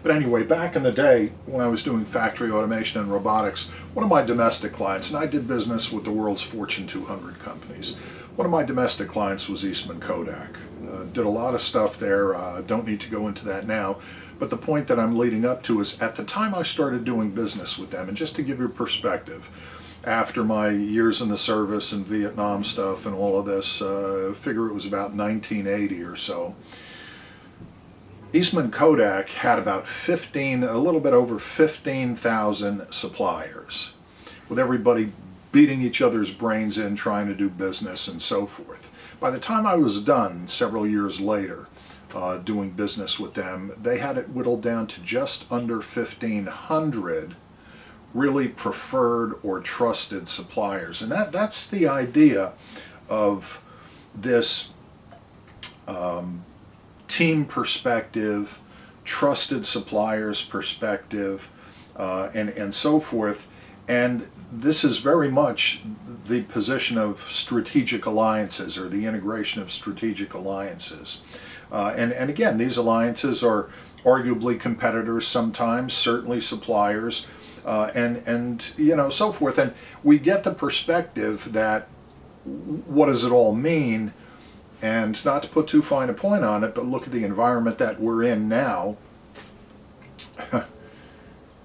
But anyway, back in the day when I was doing factory automation and robotics, one of my domestic clients, and I did business with the world's Fortune 200 companies, one of my domestic clients was Eastman Kodak. Did a lot of stuff there, don't need to go into that now, but the point that I'm leading up to is at the time I started doing business with them, and just to give you perspective, after my years in the service and Vietnam stuff and all of this, figure it was about 1980 or so, Eastman Kodak had about a little bit over 15,000 suppliers, with everybody beating each other's brains in trying to do business and so forth. By the time I was done, several years later, doing business with them, they had it whittled down to just under 1,500 really preferred or trusted suppliers. And that's the idea of this team perspective, trusted suppliers perspective, and so forth. And this is very much the position of strategic alliances, or the integration of strategic alliances. And again, these alliances are arguably competitors sometimes, certainly suppliers, and so forth. And we get the perspective that what does it all mean? And not to put too fine a point on it, but look at the environment that we're in now.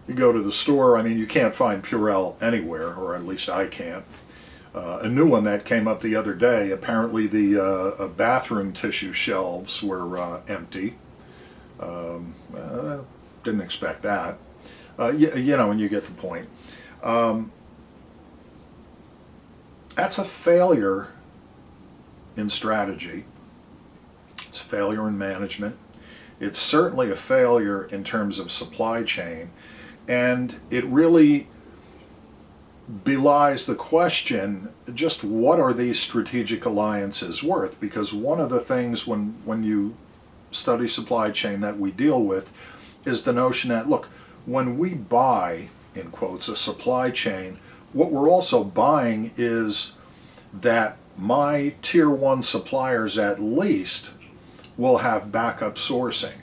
You go to the store, I mean, you can't find Purell anywhere, or at least I can't. A new one that came up the other day, apparently the bathroom tissue shelves were empty. Didn't expect that. And you get the point. That's a failure in strategy. It's a failure in management. It's certainly a failure in terms of supply chain. And it really belies the question, just what are these strategic alliances worth? Because one of the things when you study supply chain that we deal with is the notion that, look, when we buy, in quotes, a supply chain, what we're also buying is that my tier one suppliers at least will have backup sourcing,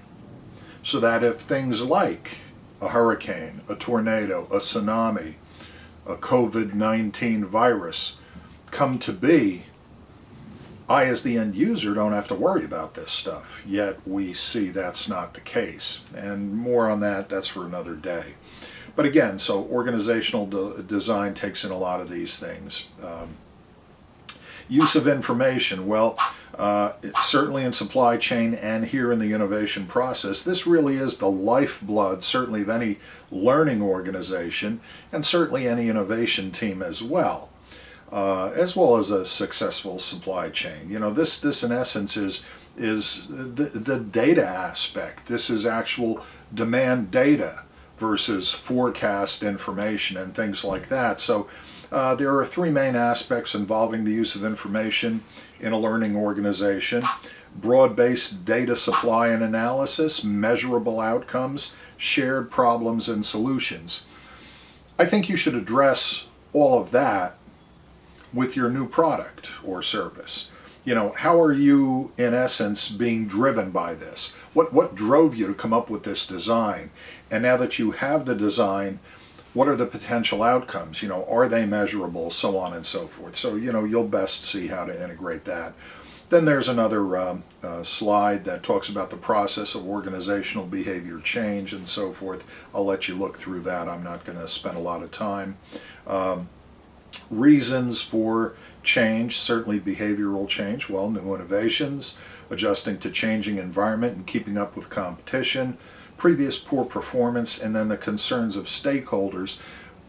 so that if things like a hurricane, a tornado, a tsunami, a COVID-19 virus come to be, I as the end user don't have to worry about this stuff. Yet we see that's not the case. And more on that, that's for another day. But again, so organizational design takes in a lot of these things. Use of information, well, certainly in supply chain and here in the innovation process, this really is the lifeblood, certainly of any learning organization, and certainly any innovation team as well as a successful supply chain. This in essence is the data aspect. This is actual demand data versus forecast information and things like that. So there are three main aspects involving the use of information in a learning organization: broad-based data supply and analysis, measurable outcomes, shared problems and solutions. I think you should address all of that with your new product or service. How are you, in essence, being driven by this? What drove you to come up with this design? And now that you have the design, what are the potential outcomes? Are they measurable? So on and so forth. So, you'll best see how to integrate that. Then there's another slide that talks about the process of organizational behavior change and so forth. I'll let you look through that. I'm not going to spend a lot of time. Reasons for change, certainly behavioral change, well, new innovations, adjusting to changing environment and keeping up with competition, previous poor performance, and then the concerns of stakeholders.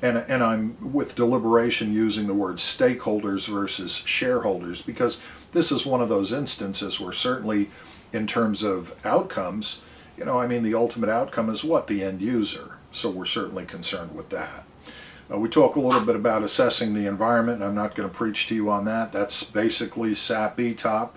And I'm with deliberation using the word stakeholders versus shareholders, because this is one of those instances where certainly in terms of outcomes, the ultimate outcome is what? The end user. So we're certainly concerned with that. We talk a little bit about assessing the environment, and I'm not going to preach to you on that. That's basically SAP ETOP.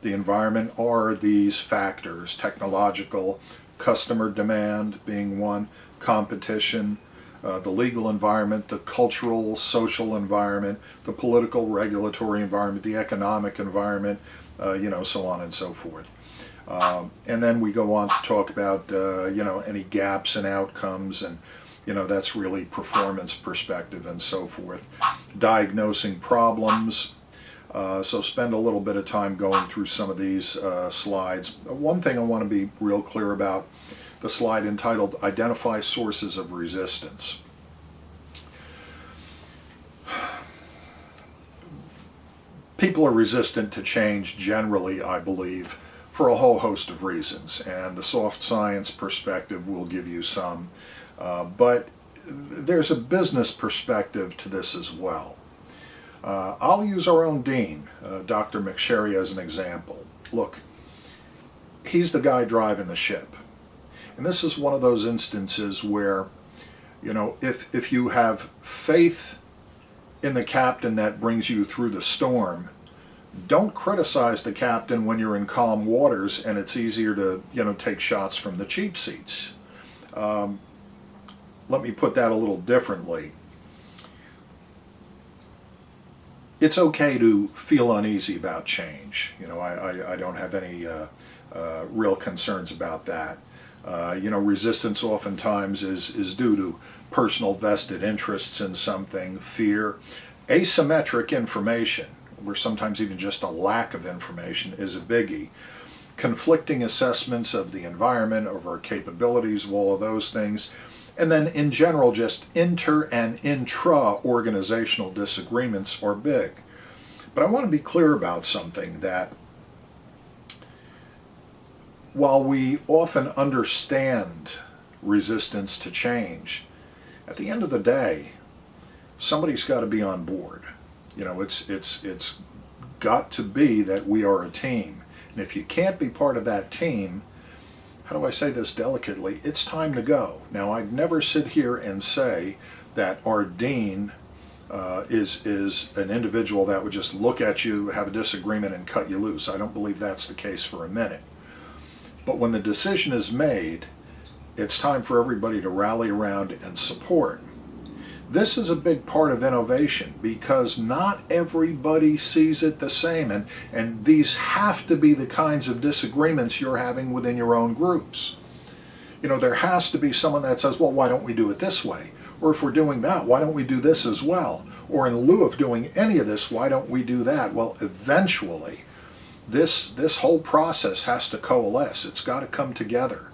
The environment are these factors: technological, customer demand being one, competition, the legal environment, the cultural, social environment, the political, regulatory environment, the economic environment, so on and so forth. And then we go on to talk about, any gaps in outcomes, and, that's really performance perspective and so forth. Diagnosing problems. So spend a little bit of time going through some of these slides. One thing I want to be real clear about, the slide entitled Identify Sources of Resistance. People are resistant to change generally, I believe, for a whole host of reasons, and the soft science perspective will give you some, but there's a business perspective to this as well. I'll use our own dean, Dr. McSherry, as an example. Look, he's the guy driving the ship, and this is one of those instances where, if you have faith in the captain that brings you through the storm, don't criticize the captain when you're in calm waters and it's easier to, take shots from the cheap seats. Let me put that a little differently. It's okay to feel uneasy about change. I don't have any real concerns about that. Resistance oftentimes is due to personal vested interests in something, fear, asymmetric information, where sometimes even just a lack of information is a biggie, conflicting assessments of the environment, of our capabilities, of all of those things, and then in general just inter and intra-organizational disagreements are big. But I want to be clear about something, that while we often understand resistance to change, at the end of the day, somebody's got to be on board. It's got to be that we are a team. And if you can't be part of that team, how do I say this delicately? It's time to go. Now, I'd never sit here and say that our dean is an individual that would just look at you, have a disagreement, and cut you loose. I don't believe that's the case for a minute. But when the decision is made, it's time for everybody to rally around and support. This is a big part of innovation, because not everybody sees it the same, and these have to be the kinds of disagreements you're having within your own groups. There has to be someone that says, well, why don't we do it this way? Or if we're doing that, why don't we do this as well? Or in lieu of doing any of this, why don't we do that? Well, eventually, this whole process has to coalesce. It's got to come together.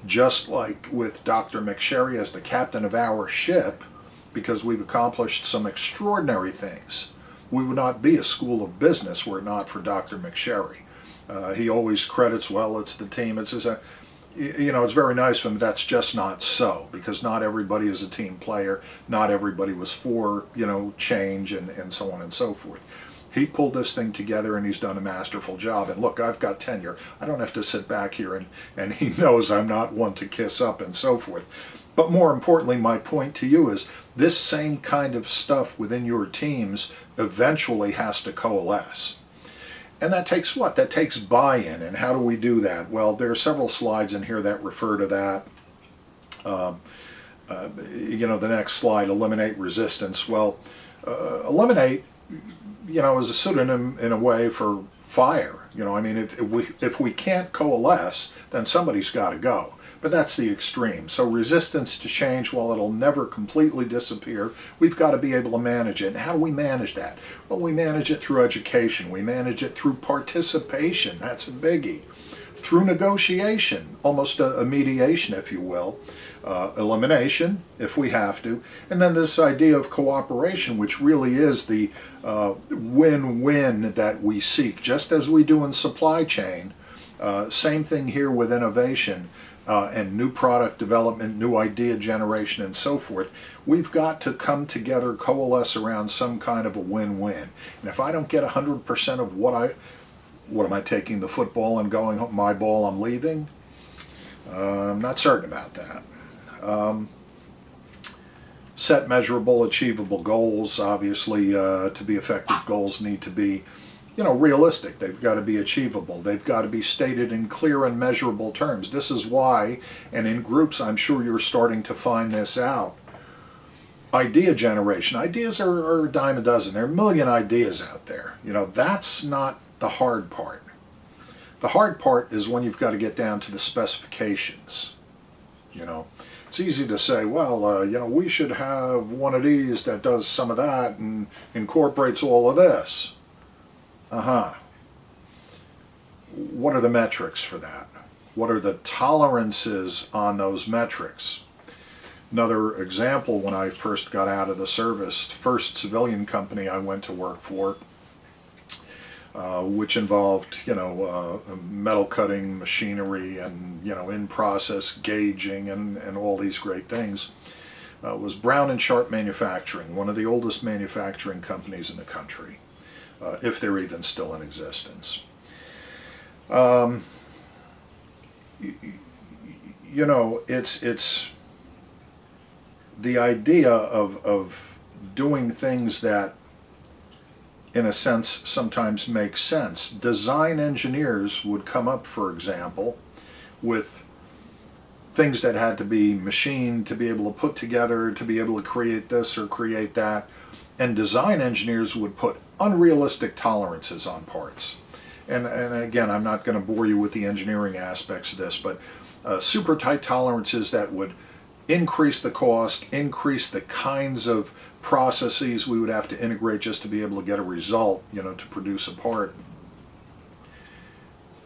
Just like with Dr. McSherry as the captain of our ship, because we've accomplished some extraordinary things. We would not be a school of business were it not for Dr. McSherry. He always credits, well, it's the team. It's very nice of him. That's just not so, because not everybody is a team player. Not everybody was for, change and so on and so forth. He pulled this thing together, and he's done a masterful job. And look, I've got tenure. I don't have to sit back here, and he knows I'm not one to kiss up and so forth. But more importantly, my point to you is this same kind of stuff within your teams eventually has to coalesce. And that takes what? That takes buy-in. And how do we do that? Well, there are several slides in here that refer to that. The next slide, eliminate resistance. Well, eliminate, is a pseudonym in a way for fire. If we can't coalesce, then somebody's got to go. But that's the extreme. So resistance to change, while it'll never completely disappear, we've got to be able to manage it. And how do we manage that? Well, we manage it through education. We manage it through participation. That's a biggie. Through negotiation, almost a mediation, if you will. Elimination, if we have to. And then this idea of cooperation, which really is the win-win that we seek, just as we do in supply chain. Same thing here with innovation. And new product development, new idea generation, and so forth. We've got to come together, coalesce around some kind of a win-win. And if I don't get 100% of what am I taking the football and going home, my ball, I'm leaving? I'm not certain about that. Set measurable, achievable goals. Obviously, to be effective, goals need to be realistic. They've got to be achievable. They've got to be stated in clear and measurable terms. This is why, and in groups I'm sure you're starting to find this out, idea generation. Ideas are a dime a dozen. There are a million ideas out there. That's not the hard part. The hard part is when you've got to get down to the specifications. You know, it's easy to say, well, you know, we should have one of these that does some of that and incorporates all of this. What are the metrics for that? What are the tolerances on those metrics? Another example, when I first got out of the service, first civilian company I went to work for, which involved, you know, metal cutting machinery and, you know, in-process gauging and all these great things, was Brown and Sharp Manufacturing, one of the oldest manufacturing companies in the country, if they're even still in existence. You know, it's the idea of doing things that, in a sense, sometimes make sense. Design engineers would come up, for example, with things that had to be machined to be able to put together, to be able to create this or create that, and design engineers would put unrealistic tolerances on parts. And again, I'm not going to bore you with the engineering aspects of this, but super tight tolerances that would increase the cost, increase the kinds of processes we would have to integrate just to be able to get a result, you know, to produce a part.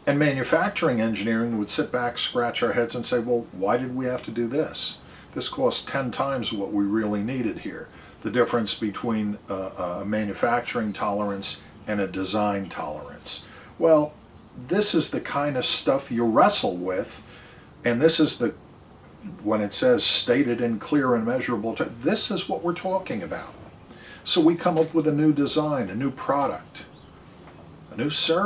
And manufacturing engineering would sit back, scratch our heads and say, well, why did we have to do this? This costs 10 times what we really needed here. The difference between a manufacturing tolerance and a design tolerance. Well, this is the kind of stuff you wrestle with, and this is the, when it says stated in clear and measurable terms, this is what we're talking about. So we come up with a new design, a new product, a new service.